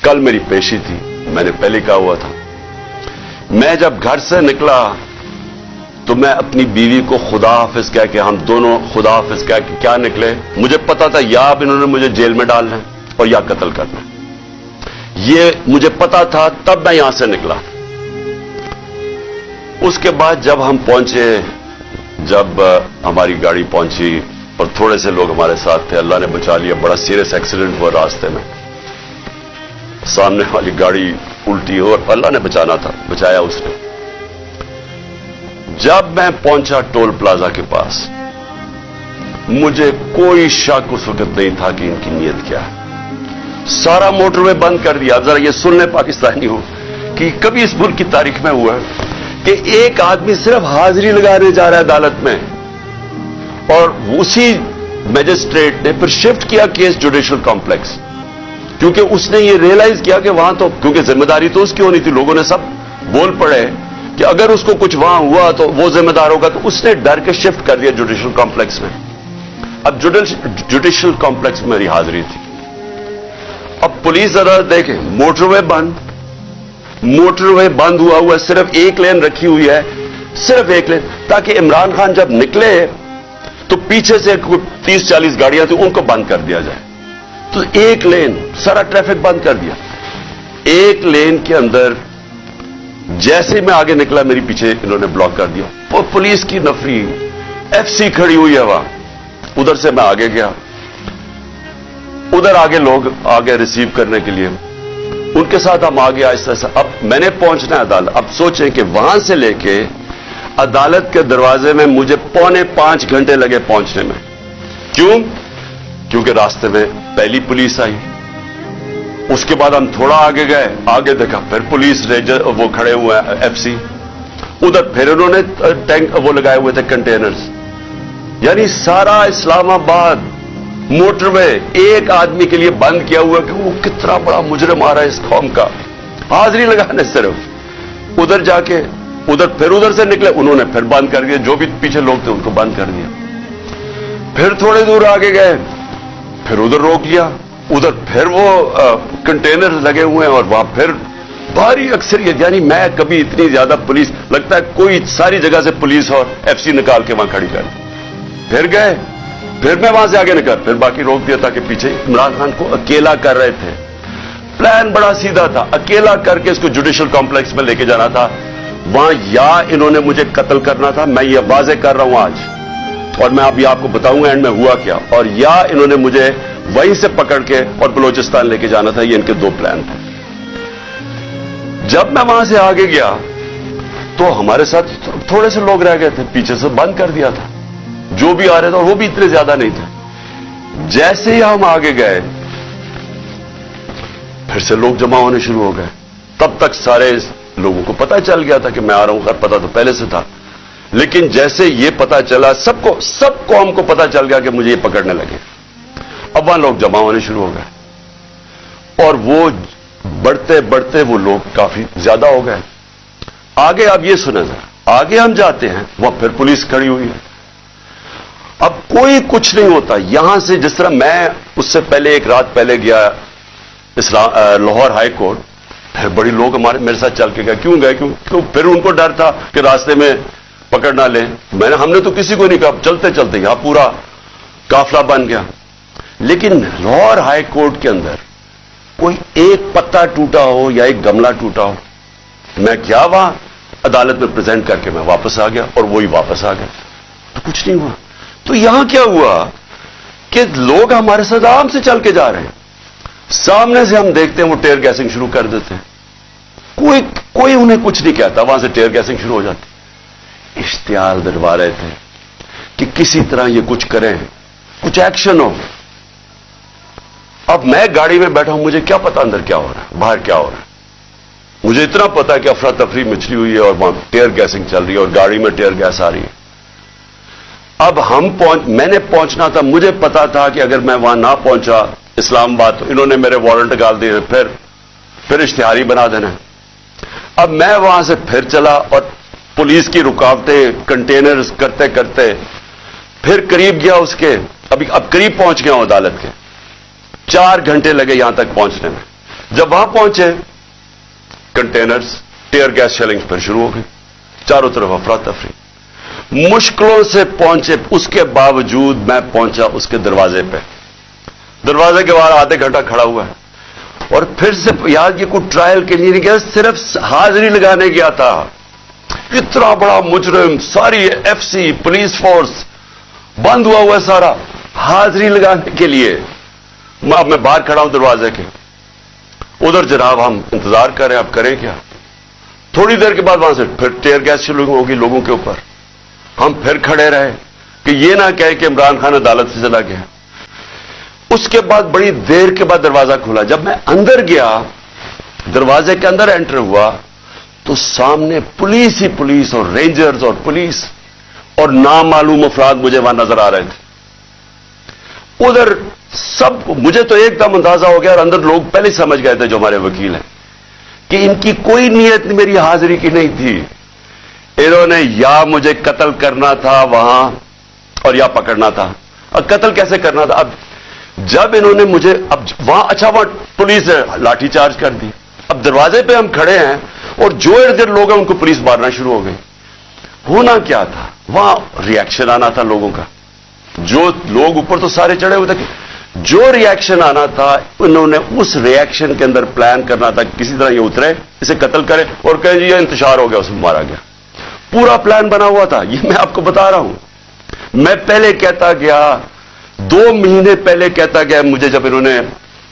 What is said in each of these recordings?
कल मेरी पेशी थी, मैंने पहले कहा हुआ था। मैं जब घर से निकला तो मैं अपनी बीवी को खुदा हाफिज कह के, हम दोनों खुदा हाफिज कह के क्या निकले। मुझे पता था या अब इन्होंने मुझे जेल में डालना है और या कत्ल करना है, ये मुझे पता था, तब मैं यहां से निकला। उसके बाद जब हम पहुंचे, जब हमारी गाड़ी पहुंची और थोड़े से लोग हमारे साथ थे, अल्लाह ने बचा लिया। बड़ा सीरियस एक्सीडेंट हुआ रास्ते में, सामने वाली गाड़ी उल्टी हो और अल्लाह ने बचाना था, बचाया उसने। जब मैं पहुंचा टोल प्लाजा के पास, मुझे कोई शक उस वक्त नहीं था कि इनकी नीयत क्या है। सारा मोटरवे बंद कर दिया। जरा ये सुन ले पाकिस्तानी हो कि कभी इस मुल्क की तारीख में हुआ कि एक आदमी सिर्फ हाजिरी लगाने जा रहा है अदालत में, और उसी मैजिस्ट्रेट ने फिर शिफ्ट किया केस जुडिशियल कॉम्प्लेक्स, क्योंकि उसने ये रियलाइज किया कि वहां तो, क्योंकि जिम्मेदारी तो उसकी होनी थी, लोगों ने सब बोल पड़े कि अगर उसको कुछ वहां हुआ तो वो जिम्मेदार होगा, तो उसने डर के शिफ्ट कर दिया जुडिशियल कॉम्प्लेक्स में। अब जुडिशियल कॉम्प्लेक्स में मेरी हाजिरी थी। अब पुलिस अदालत देखे, मोटरवे बंद हुआ, सिर्फ एक लेन रखी हुई है, सिर्फ एक लेन, ताकि इमरान खान जब निकले तो पीछे से 30-40 गाड़ियां थी, उनको बंद कर दिया जाए। तो एक लेन, सारा ट्रैफिक बंद कर दिया। एक लेन के अंदर जैसे मैं आगे निकला, मेरी पीछे इन्होंने ब्लॉक कर दिया। और पुलिस की नफरी, एफसी खड़ी हुई है वहां। उधर से मैं आगे गया, उधर आगे लोग आगे रिसीव करने के लिए, उनके साथ हम आगे आहिस्ता आहिस्ता। अब मैंने पहुंचना है अदालत। अब सोचें कि वहां से लेके अदालत के दरवाजे में मुझे 4.25 घंटे लगे पहुंचने में। क्यों? क्योंकि रास्ते में पहली पुलिस आई, उसके बाद हम थोड़ा आगे गए, आगे देखा फिर पुलिस रेंजर वो खड़े हुए हैं, एफसी। उधर फिर उन्होंने टैंक वो लगाए हुए थे, कंटेनर्स। यानी सारा इस्लामाबाद मोटरवे एक आदमी के लिए बंद किया हुआ कि वो कितना बड़ा मुजरिम आ रहा है इस कौम का, हाजिरी लगाने सिर्फ। उधर जाके फिर उधर से निकले, उन्होंने फिर बंद कर दिया, जो भी पीछे लोग थे उनको बंद कर दिया। फिर थोड़े दूर आगे गए, फिर उधर रोक लिया, उधर फिर वो कंटेनर लगे हुए हैं और वहां फिर भारी अक्सरियत। यानी मैं कभी इतनी ज्यादा पुलिस, लगता है कोई सारी जगह से पुलिस और एफसी निकाल के वहां खड़ी कर। फिर गए, फिर मैं वहां से आगे निकल, फिर बाकी रोक दिया, ताकि पीछे इमरान खान को अकेला कर रहे थे। प्लान बड़ा सीधा था, अकेला करके इसको जुडिशियल कॉम्प्लेक्स में लेके जाना था। वहां या इन्होंने मुझे कत्ल करना था, मैं ये वाजे कर रहा हूं आज, और मैं अभी आपको बताऊंगा एंड में हुआ क्या, और या इन्होंने मुझे वहीं से पकड़ के और बलोचिस्तान लेके जाना था। ये इनके दो प्लान थे। जब मैं वहां से आगे गया तो हमारे साथ थोड़े से लोग रह गए थे, पीछे से बंद कर दिया था जो भी आ रहे थे, और वो भी इतने ज्यादा नहीं थे। जैसे ही हम आगे गए, फिर से लोग जमा होने शुरू हो गए। तब तक सारे लोगों को पता चल गया था कि मैं आ रहा हूं, पता तो पहले से था, लेकिन जैसे ये पता चला, सबको हमको पता चल गया कि मुझे ये पकड़ने लगे। अब वहां लोग जमा होने शुरू हो गए, और वो बढ़ते बढ़ते वो लोग काफी ज्यादा हो गए। आगे अब ये सुना जरा, आगे हम जाते हैं, वहां फिर पुलिस खड़ी हुई है। अब कोई कुछ नहीं होता यहां से। जिस तरह मैं उससे पहले एक रात पहले गया लाहौर हाई कोर्ट, फिर बड़ी लोग मेरे साथ चल के गए। क्यों गए? क्यों? फिर उनको डर था कि रास्ते में पकड़ ना ले। हमने तो किसी को नहीं कहा, चलते चलते यहां पूरा काफिला बन गया। लेकिन लाहौर हाई कोर्ट के अंदर कोई एक पत्ता टूटा हो या एक गमला टूटा हो, मैं क्या वहां अदालत में प्रेजेंट करके मैं वापस आ गया, और वही वापस आ गया, तो कुछ नहीं हुआ। तो यहां क्या हुआ कि लोग हमारे साथ आराम से चल के जा रहे हैं, सामने से हम देखते हैं वो टेयर गैसिंग शुरू कर देते हैं। कोई उन्हें कुछ नहीं कहता, वहां से टेयर गैसिंग शुरू हो जाती। इश्तिहार दिलवा रहे थे कि किसी तरह ये कुछ करें, कुछ एक्शन हो। अब मैं गाड़ी में बैठा हूं, मुझे क्या पता अंदर क्या हो रहा है, बाहर क्या हो रहा है। मुझे इतना पता है कि अफरा तफरी मचली हुई है और वहां टेयर गैसिंग चल रही है और गाड़ी में टेयर गैस आ रही है। अब मैंने पहुंचना था, मुझे पता था कि अगर मैं वहां ना पहुंचा इस्लामाबाद तो इन्होंने मेरे वारंट निकाल दिए, फिर इश्तिहारी बना देना। अब मैं वहां से फिर चला, और पुलिस की रुकावटें, कंटेनर्स करते करते फिर करीब गया उसके, अब करीब पहुंच गया हूं अदालत के। 4 घंटे लगे यहां तक पहुंचने में। जब वहां पहुंचे, कंटेनर्स, टीयर गैस शेलिंग फिर शुरू हो गई, चारों तरफ अफरा तफरी। मुश्किलों से पहुंचे, उसके बावजूद मैं पहुंचा उसके दरवाजे पे। दरवाजे के बाहर आधे घंटा खड़ा हुआ है, और फिर से यार ये कोई ट्रायल के लिए नहीं गया, सिर्फ हाजिरी लगाने गया था। इतना बड़ा मुजरिम, सारी एफसी पुलिस फोर्स बंद हुआ सारा, हाजिरी लगाने के लिए। अब मैं बाहर खड़ा हूं दरवाजे के, उधर जनाब हम इंतजार कर रहे हैं, अब करें क्या। थोड़ी देर के बाद वहां से फिर टीयर गैस शुरू होगी लोगों के ऊपर। हम फिर खड़े रहे कि ये ना कहे कि इमरान खान अदालत से चला गया। उसके बाद बड़ी देर के बाद दरवाजा खुला। जब मैं अंदर गया, दरवाजे के अंदर एंटर हुआ, तो सामने पुलिस ही पुलिस और रेंजर्स और पुलिस और नामालूम अफराद मुझे वहां नजर आ रहे थे। उधर सब, मुझे तो एकदम अंदाजा हो गया, और अंदर लोग पहले समझ गए थे जो हमारे वकील हैं कि इनकी कोई नीयत मेरी हाजिरी की नहीं थी। इन्होंने या मुझे कत्ल करना था वहां, और या पकड़ना था। और कत्ल कैसे करना था? अब जब इन्होंने मुझे, अब वहां, अच्छा वहां पुलिस ने लाठी चार्ज कर दी। अब दरवाजे पे हम खड़े हैं, और जो इर्द गिर्द लोग हैं उनको पुलिस मारना शुरू हो गई। होना क्या था? वहां रिएक्शन आना था लोगों का। जो लोग ऊपर तो सारे चढ़े हुए थे, जो रिएक्शन आना था, उन्होंने उस रिएक्शन के अंदर प्लान करना था, किसी तरह ये उतरे, इसे कत्ल करे और कहे जी ये इंतशार हो गया, उसमें मारा गया। पूरा प्लान बना हुआ था, ये मैं आपको बता रहा हूं। मैं पहले कहता गया, 2 महीने पहले कहता गया मुझे, जब इन्होंने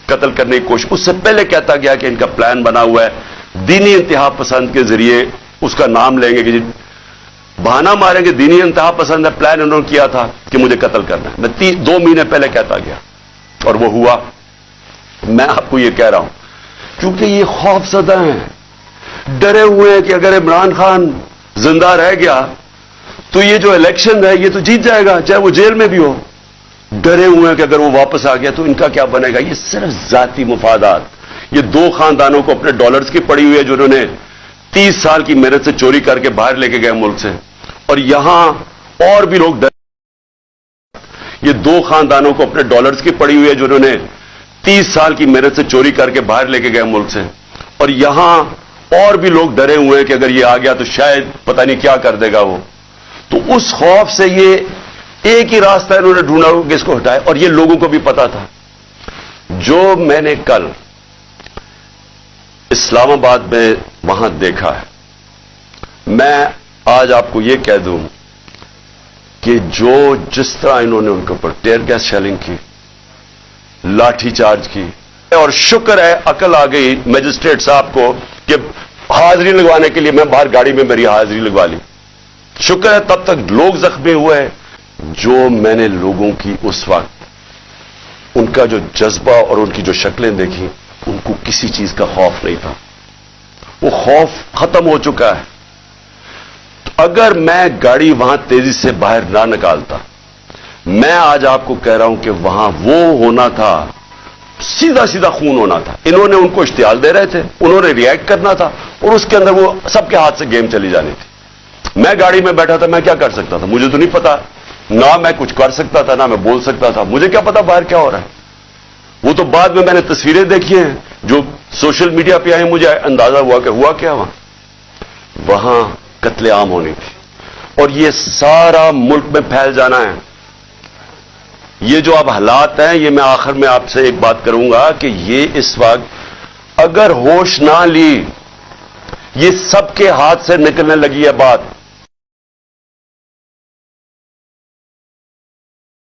कत्ल करने की कोशिश, उससे पहले कहता गया कि इनका प्लान बना हुआ है, दीनी इंतहा पसंद के जरिए उसका नाम लेंगे कि बहाना मारेंगे, दीनी इंतहा पसंद है, प्लान उन्होंने किया था कि मुझे कत्ल करना है। मैं 2 महीने पहले कहता गया, और वो हुआ। मैं आपको ये कह रहा हूं क्योंकि ये खौफजदा हैं, डरे हुए हैं कि अगर इमरान खान जिंदा रह गया तो ये जो इलेक्शन है ये तो जीत जाएगा, चाहे वो जेल में भी हो। डरे हुए हैं कि अगर वो वापस आ गया तो इनका क्या बनेगा। ये सिर्फ जाती मुफादात, ये 2 खानदानों को अपने डॉलर्स की पड़ी हुई है, जो उन्होंने 30 साल की मेहनत से चोरी करके बाहर लेके गए मुल्क से। और यहां और भी लोग, ये 2 खानदानों को अपने डॉलर्स की पड़ी हुई है, जो उन्होंने 30 साल की मेहनत से चोरी करके बाहर लेके गए मुल्क से। और यहां और भी लोग डरे हुए हैं कि अगर ये आ गया तो शायद पता नहीं क्या कर देगा वो। तो उस खौफ से ये एक ही रास्ता इन्होंने ढूंढा कि इसको हटाए, और ये लोगों को भी पता था। जो मैंने कल इस्लामाबाद में वहां देखा है, मैं आज आपको यह कह दूं कि जो जिस तरह इन्होंने उनके ऊपर टीयर गैस शेलिंग की, लाठी चार्ज की, और शुक्र है अकल आ गई मजिस्ट्रेट साहब को कि हाजिरी लगवाने के लिए मैं बाहर गाड़ी में मेरी हाजिरी लगवा ली। शुक्र है तब तक लोग जख्मी हुए। जो मैंने लोगों की उस वक्त उनका जो जज्बा और उनकी जो शक्लें देखी, उनको किसी चीज का खौफ नहीं था। वो खौफ खत्म हो चुका है। तो अगर मैं गाड़ी वहां तेजी से बाहर ना निकालता, मैं आज आपको कह रहा हूं कि वहां वो होना था, सीधा सीधा खून होना था। इन्होंने उनको इश्तियाल दे रहे थे, उन्होंने रिएक्ट करना था, और उसके अंदर वो सबके हाथ से गेम चली जानी थी। मैं गाड़ी में बैठा था, मैं क्या कर सकता था? मुझे तो नहीं पता, ना मैं कुछ कर सकता था, ना मैं बोल सकता था। मुझे क्या पता बाहर क्या हो रहा है। वो तो बाद में मैंने तस्वीरें देखी हैं जो सोशल मीडिया पे आई, मुझे अंदाजा हुआ कि हुआ क्या वहां कत्लेआम होनी थी, और ये सारा मुल्क में फैल जाना है। ये जो अब हालात हैं, ये मैं आखिर में आपसे एक बात करूंगा कि ये इस वक्त अगर होश ना ली, ये सबके हाथ से निकलने लगी है बात।